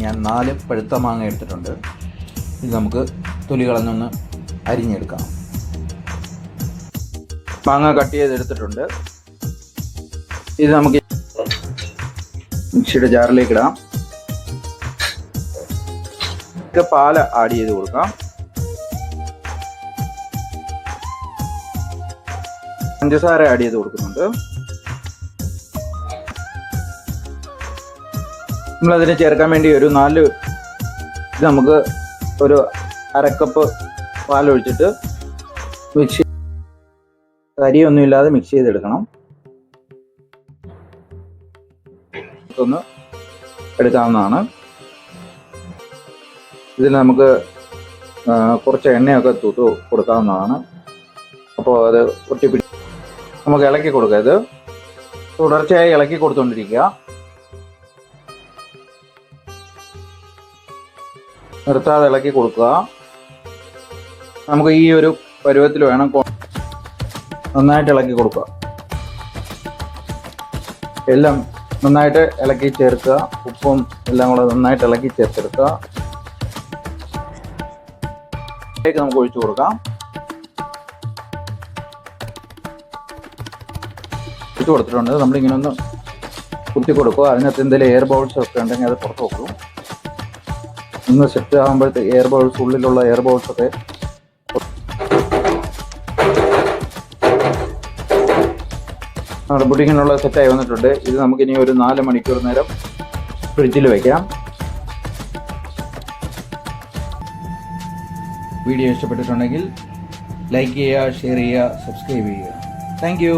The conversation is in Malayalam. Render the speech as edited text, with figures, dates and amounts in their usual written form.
ഞാൻ 4 പഴുത്ത മാങ്ങ എടുത്തിട്ടുണ്ട്. ഇത് നമുക്ക് തൊലി കളഞ്ഞൊന്ന് അരിഞ്ഞെടുക്കാം. മാങ്ങ കട്ട് ചെയ്തെടുത്തിട്ടുണ്ട്. ഇത് നമുക്ക് മിക്സിയുടെ ജാറിലേക്ക് ഇടാം. പാല് ആഡ് ചെയ്ത് കൊടുക്കാം. പഞ്ചസാര ആഡ് ചെയ്ത് കൊടുക്കുന്നുണ്ട്. നമ്മളതിന് ചേർക്കാൻ വേണ്ടി ഒരു 4 ഇത് നമുക്ക് ഒരു അരക്കപ്പ് പാലൊഴിച്ചിട്ട് മിക്സ് കരിയൊന്നുമില്ലാതെ മിക്സ് ചെയ്തെടുക്കണം. ഒന്ന് എടുക്കാവുന്നതാണ്. ഇതിൽ നമുക്ക് കുറച്ച് എണ്ണയൊക്കെ തൂത്ത് കൊടുക്കാവുന്നതാണ്. അപ്പോൾ അത് ഒട്ടിപ്പിടി നമുക്ക് ഇളക്കി കൊടുക്കുക. ഇത് തുടർച്ചയായി ഇളക്കി കൊടുത്തുകൊണ്ടിരിക്കുക. നിർത്താതെ ഇളക്കി കൊടുക്കുക. നമുക്ക് ഈ ഒരു പരുവത്തിൽ വേണം നന്നായിട്ട് ഇളക്കി കൊടുക്കുക. എല്ലാം നന്നായിട്ട് ഇളക്കി ചേർക്കുക. ഉപ്പും എല്ലാം കൂടെ നന്നായിട്ട് ഇളക്കി ചേർത്തെടുക്കുക. നമുക്ക് ഒഴിച്ചു കൊടുക്കാം. ഒഴിച്ചു കൊടുത്തിട്ടുണ്ട്. നമ്മളിങ്ങനെ ഒന്ന് കുത്തി കൊടുക്കുക. അതിനകത്ത് എന്തെങ്കിലും എയർ ബൗൾസ് ഒക്കെ ഉണ്ടെങ്കിൽ അത് പുറത്ത് വെക്കും. ഒന്ന് സെറ്റ് ആകുമ്പോഴത്തേക്ക് എയർ ബൗൾസ്, ഉള്ളിലുള്ള എയർ ബൗൾസ് ഒക്കെ നമ്മുടെ പുഡിങ്ങിനുള്ള സെറ്റായി വന്നിട്ടുണ്ട്. ഇത് നമുക്കിനി ഒരു 4 മണിക്കൂർ നേരം ഫ്രിഡ്ജിൽ വയ്ക്കാം. വീഡിയോ ഇഷ്ടപ്പെട്ടിട്ടുണ്ടെങ്കിൽ ലൈക്ക് ചെയ്യുക, ഷെയർ ചെയ്യുക, സബ്സ്ക്രൈബ് ചെയ്യുക. Thank you.